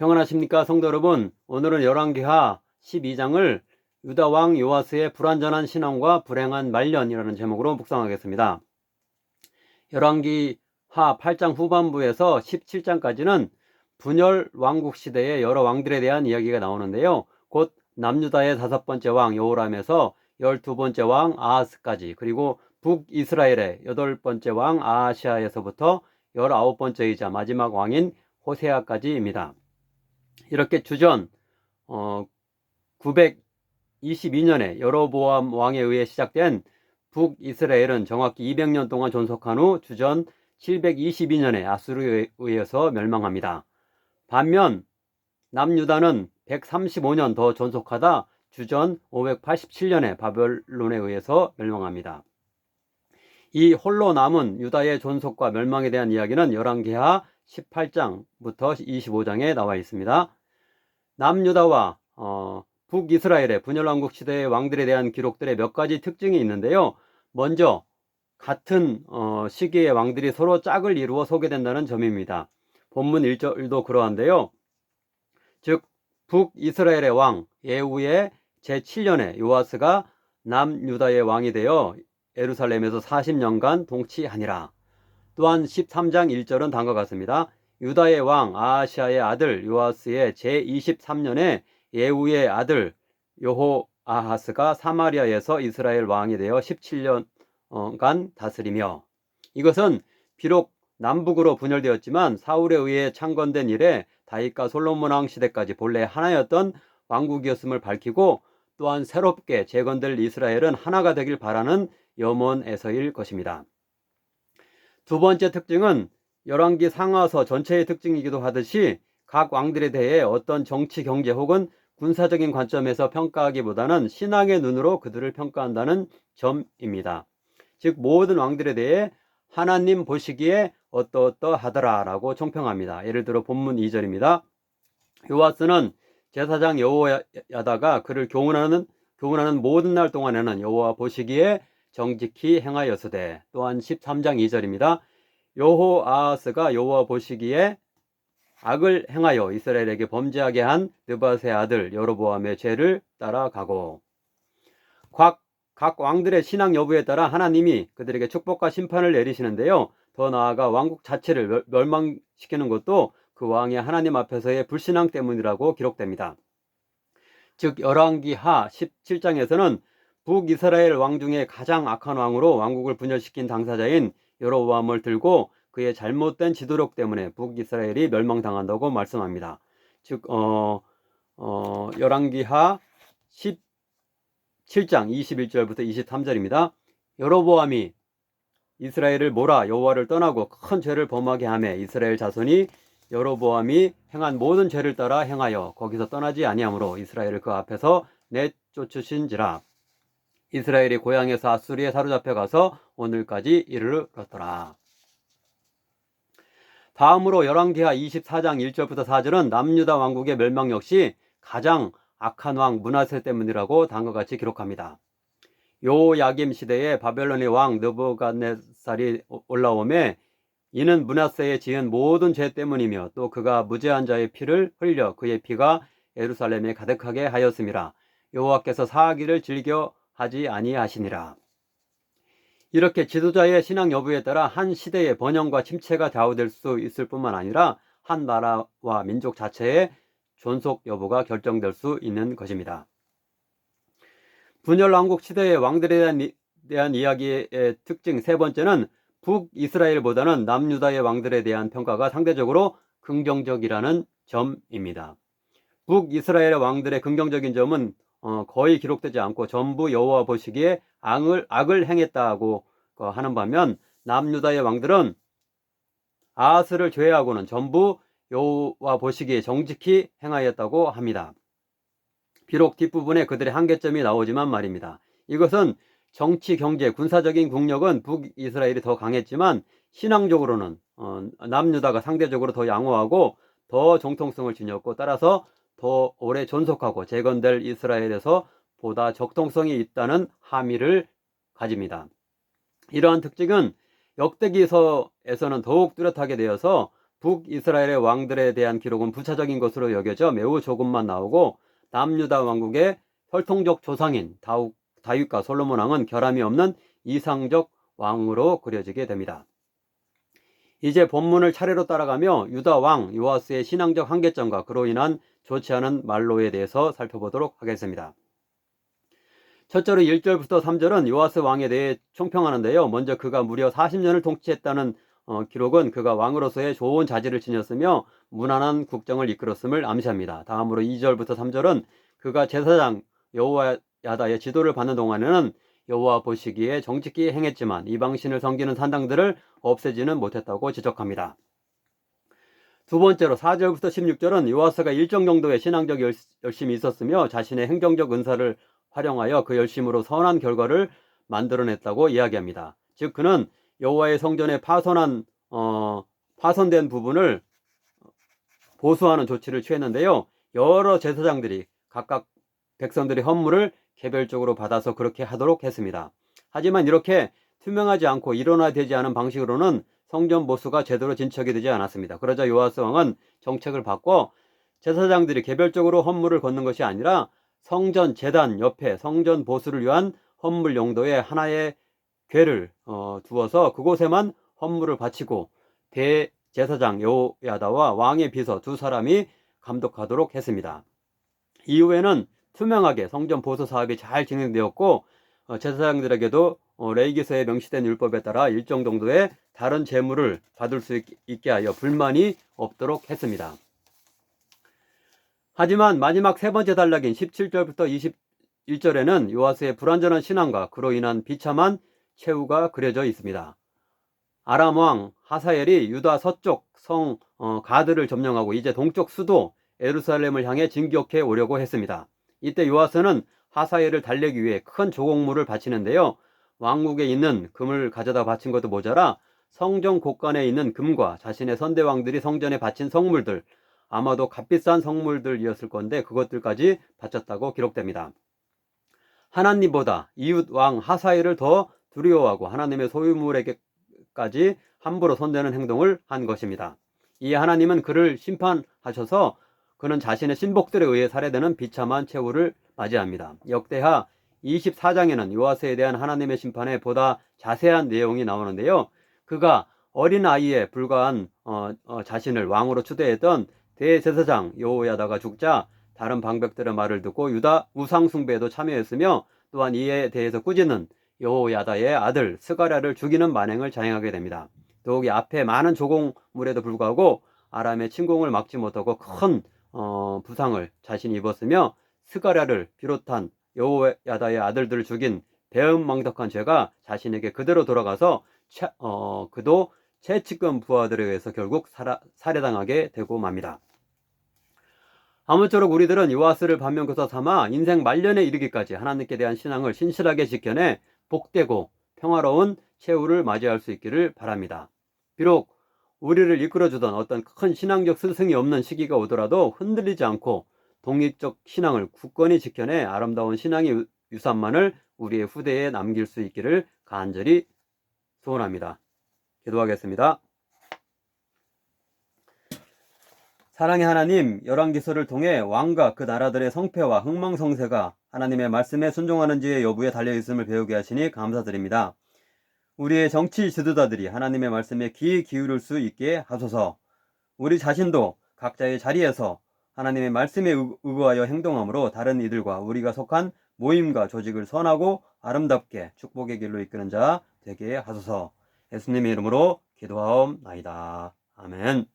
평안하십니까 성도 여러분. 오늘은 열왕기하 12장을 유다왕 요아스의 불완전한 신앙과 불행한 말년이라는 제목으로 묵상하겠습니다. 열왕기하 8장 후반부에서 17장까지는 분열 왕국 시대의 여러 왕들에 대한 이야기가 나오는데요. 곧 남유다의 5번째 왕 여호람에서 12번째 왕 아하스까지, 그리고 북이스라엘의 8번째 왕 아하시아에서부터 19번째이자 마지막 왕인 호세아까지입니다. 이렇게 주전 922년에 여로보암 왕에 의해 시작된 북이스라엘은 정확히 200년 동안 존속한 후 주전 722년에 아수르에 의해서 멸망합니다. 반면 남유다는 135년 더 존속하다 주전 587년에 바벨론에 의해서 멸망합니다. 이 홀로 남은 유다의 존속과 멸망에 대한 이야기는 열왕기하 18장부터 25장에 나와 있습니다. 남유다와 북이스라엘의 분열왕국 시대의 왕들에 대한 기록들의 몇 가지 특징이 있는데요. 먼저 같은 시기의 왕들이 서로 짝을 이루어 소개된다는 점입니다. 본문 1절도 그러한데요. 즉 북이스라엘의 왕 예후의 제7년에 요아스가 남유다의 왕이 되어 예루살렘에서 40년간 통치하니라. 또한 13장 1절은 다음과 같습니다. 유다의 왕 아하시아의 아들 요아스의 제23년에 예후의 아들 여호아하스가 사마리아에서 이스라엘 왕이 되어 17년간 다스리며, 이것은 비록 남북으로 분열되었지만 사울에 의해 창건된 이래 다윗과 솔로몬 왕 시대까지 본래 하나였던 왕국이었음을 밝히고, 또한 새롭게 재건될 이스라엘은 하나가 되길 바라는 염원에서일 것입니다. 두 번째 특징은 열왕기 상하서 전체의 특징이기도 하듯이 각 왕들에 대해 어떤 정치, 경제 혹은 군사적인 관점에서 평가하기보다는 신앙의 눈으로 그들을 평가한다는 점입니다. 즉 모든 왕들에 대해 하나님 보시기에 어떠하더라 라고 총평합니다. 예를 들어 본문 2절입니다. 요아스는 제사장 여호야다가 그를 교훈하는 모든 날 동안에는 여호와 보시기에 정직히 행하였으되, 또한 13장 2절입니다. 여호아하스가 여호와 보시기에 악을 행하여 이스라엘에게 범죄하게 한 느밧의 아들 여로보암의 죄를 따라가고, 각 왕들의 신앙 여부에 따라 하나님이 그들에게 축복과 심판을 내리시는데요. 더 나아가 왕국 자체를 멸망시키는 것도 그 왕의 하나님 앞에서의 불신앙 때문이라고 기록됩니다. 즉 열왕기하 17장에서는 북이스라엘 왕 중에 가장 악한 왕으로 왕국을 분열시킨 당사자인 여로보암을 들고 그의 잘못된 지도력 때문에 북이스라엘이 멸망당한다고 말씀합니다. 즉 열왕기하 17장 21절부터 23절입니다. 여로보암이 이스라엘을 몰아 여호와를 떠나고 큰 죄를 범하게 하매 이스라엘 자손이 여로보암이 행한 모든 죄를 따라 행하여 거기서 떠나지 아니하므로 이스라엘을 그 앞에서 내쫓으신지라. 이스라엘이 고향에서 아수리에 사로잡혀 가서 오늘까지 이르렀더라. 다음으로 열왕기하 24장 1절부터 4절은 남유다 왕국의 멸망 역시 가장 악한 왕 므낫세 때문이라고 다음과 같이 기록합니다. 요야김 시대에 바벨론의 왕 느부갓네살이 올라오매 이는 므낫세에 지은 모든 죄 때문이며 또 그가 무죄한 자의 피를 흘려 그의 피가 예루살렘에 가득하게 하였음이라. 여호와께서 사하기를 즐겨 하지 아니하시니라. 이렇게 지도자의 신앙 여부에 따라 한 시대의 번영과 침체가 좌우될 수 있을 뿐만 아니라 한 나라와 민족 자체의 존속 여부가 결정될 수 있는 것입니다. 분열왕국 시대의 왕들에 대한 이야기의 특징 세 번째는 북이스라엘보다는 남유다의 왕들에 대한 평가가 상대적으로 긍정적이라는 점입니다. 북이스라엘의 왕들의 긍정적인 점은 거의 기록되지 않고 전부 여호와 보시기에 악을 행했다고 하는 반면 남유다의 왕들은 아하스를 제외하고는 전부 여호와 보시기에 정직히 행하였다고 합니다. 비록 뒷부분에 그들의 한계점이 나오지만 말입니다. 이것은 정치, 경제, 군사적인 국력은 북이스라엘이 더 강했지만 신앙적으로는 남유다가 상대적으로 더 양호하고 더 정통성을 지녔고, 따라서 더 오래 존속하고 재건될 이스라엘에서 보다 적통성이 있다는 함의를 가집니다. 이러한 특징은 역대기서에서는 더욱 뚜렷하게 되어서 북이스라엘의 왕들에 대한 기록은 부차적인 것으로 여겨져 매우 조금만 나오고 남유다 왕국의 혈통적 조상인 다윗과 솔로몬 왕은 결함이 없는 이상적 왕으로 그려지게 됩니다. 이제 본문을 차례로 따라가며 유다 왕 요아스의 신앙적 한계점과 그로 인한 좋지 않은 말로에 대해서 살펴보도록 하겠습니다. 첫째로 1절부터 3절은 요아스 왕에 대해 총평하는데요. 먼저 그가 무려 40년을 통치했다는 기록은 그가 왕으로서의 좋은 자질을 지녔으며 무난한 국정을 이끌었음을 암시합니다. 다음으로 2절부터 3절은 그가 제사장 여호야다의 지도를 받는 동안에는 여호와 보시기에 정직히 행했지만 이방신을 섬기는 산당들을 없애지는 못했다고 지적합니다. 두 번째로 4절부터 16절은 요아스가 일정 정도의 신앙적 열심이 있었으며 자신의 행정적 은사를 활용하여 그 열심으로 선한 결과를 만들어냈다고 이야기합니다. 즉 그는 여호와의 성전에 파손된 부분을 보수하는 조치를 취했는데요. 여러 제사장들이 각각 백성들의 헌물을 개별적으로 받아서 그렇게 하도록 했습니다. 하지만 이렇게 투명하지 않고 일원화되지 않은 방식으로는 성전 보수가 제대로 진척이 되지 않았습니다. 그러자 요아스 왕은 정책을 바꿔 제사장들이 개별적으로 헌물을 걷는 것이 아니라 성전 제단 옆에 성전 보수를 위한 헌물 용도의 하나의 궤를 두어서 그곳에만 헌물을 바치고 대제사장 여호야다와 왕의 비서 두 사람이 감독하도록 했습니다. 이후에는 투명하게 성전 보수 사업이 잘 진행되었고 제사장들에게도 레위기서에 명시된 율법에 따라 일정 정도의 다른 재물을 받을 수 있게 하여 불만이 없도록 했습니다. 하지만 마지막 세 번째 단락인 17절부터 21절에는 요아스의 불완전한 신앙과 그로 인한 비참한 최후가 그려져 있습니다. 아람 왕 하사엘이 유다 서쪽 성 가드를 점령하고 이제 동쪽 수도 예루살렘을 향해 진격해 오려고 했습니다. 이때 요아스는 하사엘을 달래기 위해 큰 조공물을 바치는데요. 왕국에 있는 금을 가져다 바친 것도 모자라 성전 곳간에 있는 금과 자신의 선대왕들이 성전에 바친 성물들, 아마도 값비싼 성물들이었을 건데 그것들까지 바쳤다고 기록됩니다. 하나님보다 이웃 왕 하사엘을 더 두려워하고 하나님의 소유물에게까지 함부로 손대는 행동을 한 것입니다. 이에 하나님은 그를 심판하셔서 그는 자신의 신복들에 의해 살해되는 비참한 최후를 맞이합니다. 역대하 24장에는 요아스에 대한 하나님의 심판에 보다 자세한 내용이 나오는데요. 그가 어린 아이에 불과한 자신을 왕으로 추대했던 대제사장 여호야다가 죽자 다른 방백들의 말을 듣고 유다 우상 숭배에도 참여했으며 또한 이에 대해서 꾸짖는 여호야다의 아들 스가랴를 죽이는 만행을 자행하게 됩니다. 더욱이 앞에 많은 조공물에도 불구하고 아람의 침공을 막지 못하고 큰 부상을 자신이 입었으며 스가랴를 비롯한 여호야다의 아들들을 죽인 배은망덕한 죄가 자신에게 그대로 돌아가서 그도 채찍금 부하들에 의해서 결국 살해당하게 되고 맙니다. 아무쪼록 우리들은 요아스를 반면교사 삼아 인생 말년에 이르기까지 하나님께 대한 신앙을 신실하게 지켜내 복되고 평화로운 최후를 맞이할 수 있기를 바랍니다. 비록 우리를 이끌어주던 어떤 큰 신앙적 스승이 없는 시기가 오더라도 흔들리지 않고 독립적 신앙을 굳건히 지켜내 아름다운 신앙의 유산만을 우리의 후대에 남길 수 있기를 간절히 소원합니다. 기도하겠습니다. 사랑의 하나님, 열왕기서를 통해 왕과 그 나라들의 성패와 흥망성쇠가 하나님의 말씀에 순종하는지의 여부에 달려있음을 배우게 하시니 감사드립니다. 우리의 정치 지도자들이 하나님의 말씀에 귀 기울일 수 있게 하소서. 우리 자신도 각자의 자리에서 하나님의 말씀에 의거하여 행동함으로 다른 이들과 우리가 속한 모임과 조직을 선하고 아름답게 축복의 길로 이끄는 자 되게 하소서. 예수님의 이름으로 기도하옵나이다. 아멘.